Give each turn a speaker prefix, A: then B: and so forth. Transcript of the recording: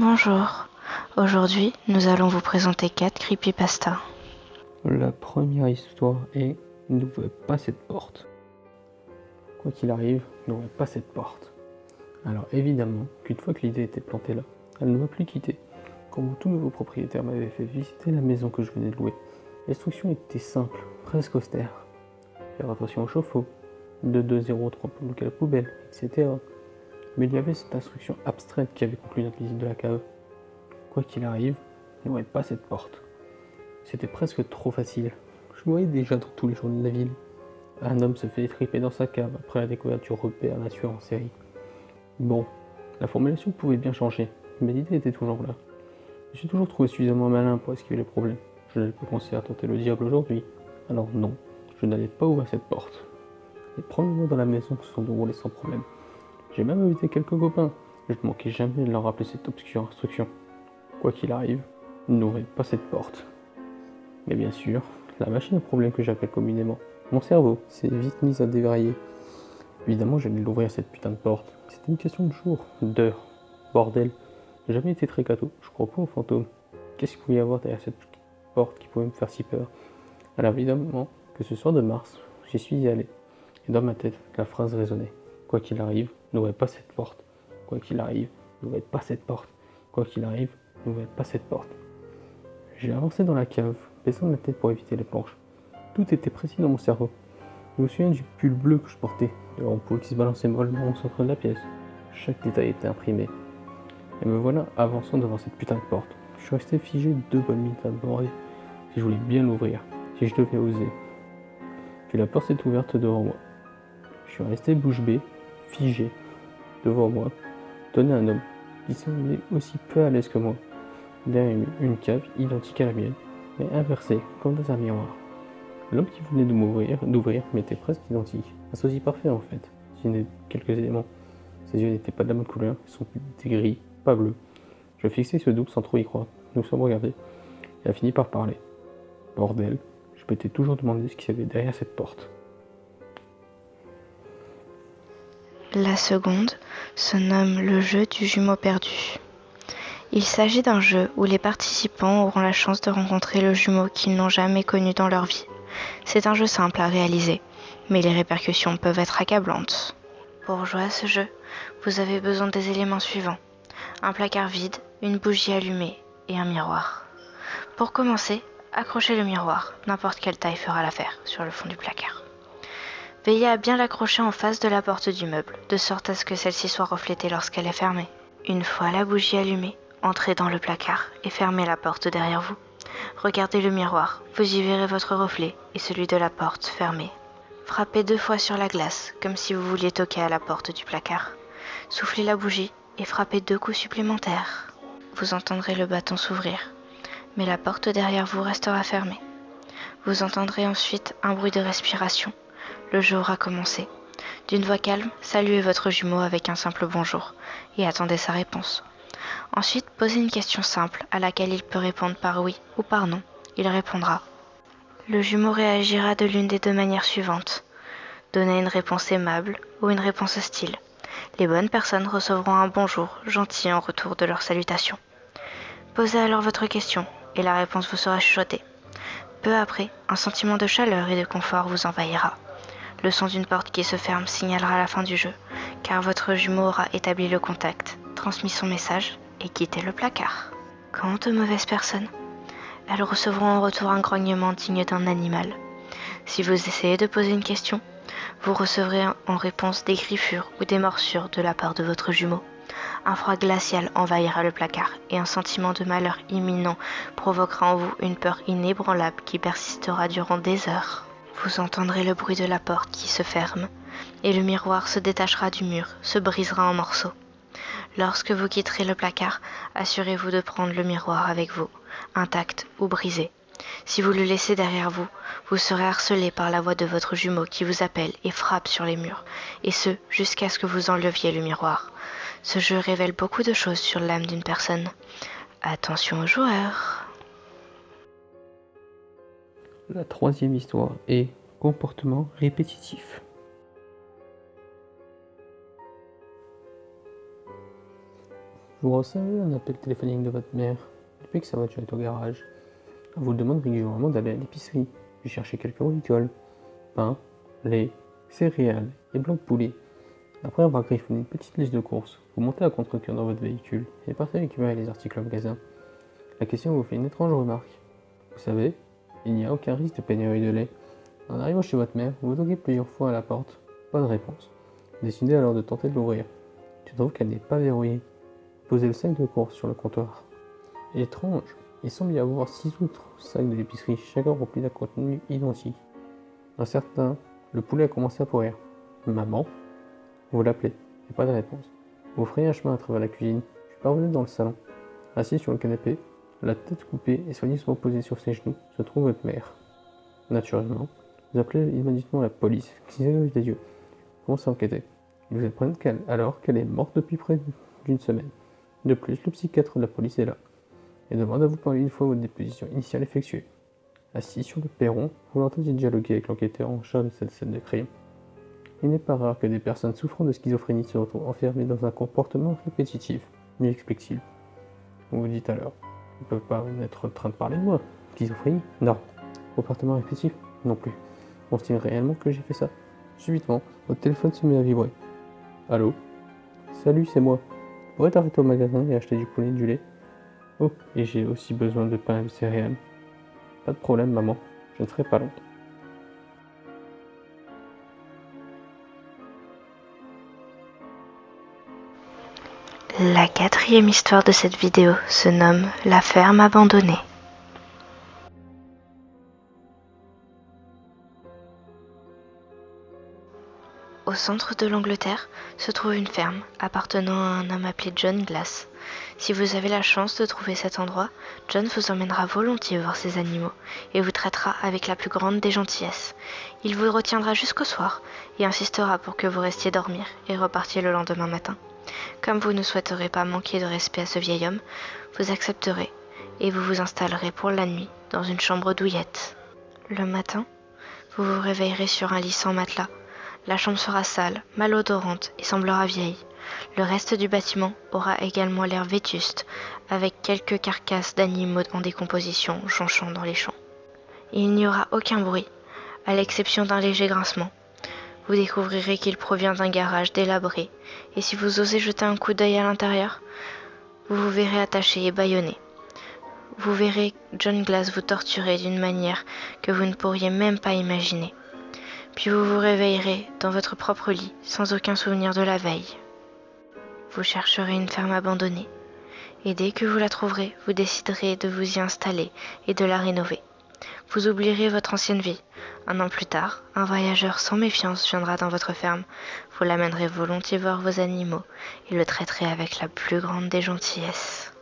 A: Bonjour, aujourd'hui nous allons vous présenter 4 creepypastas.
B: La première histoire est n'ouvrez pas cette porte. Quoi qu'il arrive, n'ouvrez pas cette porte. Alors évidemment qu'une fois que l'idée était plantée là, elle ne m'a plus quitté. Quand mon tout nouveau propriétaire m'avait fait visiter la maison que je venais de louer, l'instruction était simple, presque austère. Faire attention au chauffe-eau, 2203 pour bloquer la poubelle, etc. Mais il y avait cette instruction abstraite qui avait conclu notre visite de la cave. Quoi qu'il arrive, n'ouvrez pas cette porte. C'était presque trop facile. Je me voyais déjà dans tous les journaux de la ville. Un homme se fait étriper dans sa cave après la découverte du repère d'un tueur en série. Bon, la formulation pouvait bien changer, mais l'idée était toujours là. Je me suis toujours trouvé suffisamment malin pour esquiver les problèmes. Je n'avais pas pensé à tenter le diable aujourd'hui. Alors non, je n'allais pas ouvrir cette porte. Les premiers mois dans la maison se sont déroulés sans problème. J'ai même invité quelques copains. Je ne manquais jamais de leur rappeler cette obscure instruction. Quoi qu'il arrive, n'ouvrez pas cette porte. Mais bien sûr, la machine à problème que j'appelle communément mon cerveau s'est vite mise à débrayer. Évidemment, j'allais l'ouvrir cette putain de porte. C'était une question de jour, d'heure. Bordel, j'ai jamais été très catho, je crois pas aux fantômes. Qu'est-ce qu'il pouvait y avoir derrière cette porte qui pouvait me faire si peur? Alors évidemment que ce soir de mars, j'y suis allé. Et dans ma tête, la phrase résonnait. Quoi qu'il arrive, n'ouvrez pas cette porte. Quoi qu'il arrive, n'ouvrez pas cette porte. Quoi qu'il arrive, n'ouvrez pas cette porte. J'ai avancé dans la cave, baissant la tête pour éviter les planches. Tout était précis dans mon cerveau. Je me souviens du pull bleu que je portais, de l'ampoule qui se balançait mollement au centre de la pièce. Chaque détail était imprimé. Et me voilà avançant devant cette putain de porte. Je suis resté figé 2 bonnes minutes à me demander si je voulais bien l'ouvrir, si je devais oser. Puis la porte s'est ouverte devant moi. Je suis resté bouche bée, figé. Devant moi, tenait un homme qui semblait aussi peu à l'aise que moi. Derrière une cave identique à la mienne, mais inversée, comme dans un miroir. L'homme qui venait d'ouvrir m'était presque identique. Un sosie parfait en fait, si ce n'est quelques éléments. Ses yeux n'étaient pas de la même couleur, son pupille était gris, pas bleu. Je fixais ce doute sans trop y croire. Nous sommes regardés. Il a fini par parler. Bordel, je m'étais toujours demandé ce qu'il y avait derrière cette porte.
A: La seconde se nomme le jeu du jumeau perdu. Il s'agit d'un jeu où les participants auront la chance de rencontrer le jumeau qu'ils n'ont jamais connu dans leur vie. C'est un jeu simple à réaliser, mais les répercussions peuvent être accablantes. Pour jouer à ce jeu, vous avez besoin des éléments suivants: un placard vide, une bougie allumée et un miroir. Pour commencer, accrochez le miroir, n'importe quelle taille fera l'affaire, sur le fond du placard. Veillez à bien l'accrocher en face de la porte du meuble, de sorte à ce que celle-ci soit reflétée lorsqu'elle est fermée. Une fois la bougie allumée, entrez dans le placard et fermez la porte derrière vous. Regardez le miroir, vous y verrez votre reflet et celui de la porte fermée. Frappez 2 fois sur la glace, comme si vous vouliez toquer à la porte du placard. Soufflez la bougie et frappez 2 coups supplémentaires. Vous entendrez le bâton s'ouvrir, mais la porte derrière vous restera fermée. Vous entendrez ensuite un bruit de respiration. Le jeu aura commencé. D'une voix calme, saluez votre jumeau avec un simple bonjour et attendez sa réponse. Ensuite, posez une question simple à laquelle il peut répondre par oui ou par non. Il répondra. Le jumeau réagira de l'une des 2 manières suivantes. Donnez une réponse aimable ou une réponse hostile. Les bonnes personnes recevront un bonjour gentil en retour de leur salutation. Posez alors votre question et la réponse vous sera chuchotée. Peu après, un sentiment de chaleur et de confort vous envahira. Le son d'une porte qui se ferme signalera la fin du jeu, car votre jumeau aura établi le contact, transmis son message et quitté le placard. Quant aux mauvaises personnes, elles recevront en retour un grognement digne d'un animal. Si vous essayez de poser une question, vous recevrez en réponse des griffures ou des morsures de la part de votre jumeau. Un froid glacial envahira le placard et un sentiment de malheur imminent provoquera en vous une peur inébranlable qui persistera durant des heures. Vous entendrez le bruit de la porte qui se ferme et le miroir se détachera du mur, se brisera en morceaux. Lorsque vous quitterez le placard, assurez-vous de prendre le miroir avec vous, intact ou brisé. Si vous le laissez derrière vous, vous serez harcelé par la voix de votre jumeau qui vous appelle et frappe sur les murs, et ce, jusqu'à ce que vous enleviez le miroir. Ce jeu révèle beaucoup de choses sur l'âme d'une personne. Attention aux joueurs.
B: La troisième histoire est comportement répétitif. Vous recevez un appel téléphonique de votre mère depuis que sa voiture est au garage. Elle vous demande régulièrement d'aller à l'épicerie, puis chercher quelques bricoles, pain, lait, céréales et blanc de poulet. Après avoir griffonné une petite liste de courses, vous montez à contre-cœur dans votre véhicule et partez récupérer les articles au magasin. La question vous fait une étrange remarque. Vous savez, il n'y a aucun risque de pénurie de lait. En arrivant chez votre mère, vous toquez plusieurs fois à la porte. Pas de réponse. Vous décidez alors de tenter de l'ouvrir. Tu trouves qu'elle n'est pas verrouillée. Posez le sac de courses sur le comptoir. Étrange, il semble y avoir 6 autres sacs de l'épicerie, chacun rempli d'un contenu identique. Un certain, le poulet a commencé à pourrir. Maman? Vous l'appelez, et pas de réponse. Vous frayez un chemin à travers la cuisine, puis parvenez dans le salon. Assise sur le canapé, la tête coupée et soigneusement posée sur ses genoux, se trouve votre mère. Naturellement, vous appelez immédiatement la police, qui s'éloigne des yeux. Commencez à enquêter. Ils vous apprennent qu'elle est morte depuis près d'une semaine. De plus, le psychiatre de la police est là, et demande à vous parler une fois votre déposition initiale effectuée. Assis sur le perron, vous l'entendez dialoguer avec l'enquêteur en charge de cette scène de crime. Il n'est pas rare que des personnes souffrant de schizophrénie se retrouvent enfermées dans un comportement répétitif, mais explique-t-il. Vous vous dites alors, ils ne peuvent pas être en train de parler de moi. Schizophrénie? Non. Comportement répétitif? Non plus. Pense-t-il réellement que j'ai fait ça? Subitement, votre téléphone se met à vibrer. Allô? Salut, c'est moi. Vous pourrez t'arrêter au magasin et acheter du poulet et du lait? Oh, et j'ai aussi besoin de pain et de céréales. Pas de problème, maman. Je ne serai pas long.
A: La quatrième histoire de cette vidéo se nomme La ferme abandonnée. Au centre de l'Angleterre se trouve une ferme appartenant à un homme appelé John Glass. Si vous avez la chance de trouver cet endroit, John vous emmènera volontiers voir ses animaux et vous traitera avec la plus grande des gentillesses. Il vous retiendra jusqu'au soir et insistera pour que vous restiez dormir et repartiez le lendemain matin. Comme vous ne souhaiterez pas manquer de respect à ce vieil homme, vous accepterez et vous vous installerez pour la nuit dans une chambre douillette. Le matin, vous vous réveillerez sur un lit sans matelas. La chambre sera sale, malodorante et semblera vieille. Le reste du bâtiment aura également l'air vétuste, avec quelques carcasses d'animaux en décomposition jonchant dans les champs. Il n'y aura aucun bruit, à l'exception d'un léger grincement. Vous découvrirez qu'il provient d'un garage délabré, et si vous osez jeter un coup d'œil à l'intérieur, vous vous verrez attaché et bâillonné. Vous verrez John Glass vous torturer d'une manière que vous ne pourriez même pas imaginer. Puis vous vous réveillerez dans votre propre lit, sans aucun souvenir de la veille. Vous chercherez une ferme abandonnée, et dès que vous la trouverez, vous déciderez de vous y installer et de la rénover. Vous oublierez votre ancienne vie. Un an plus tard, un voyageur sans méfiance viendra dans votre ferme. Vous l'amènerez volontiers voir vos animaux et le traiterez avec la plus grande des gentillesses.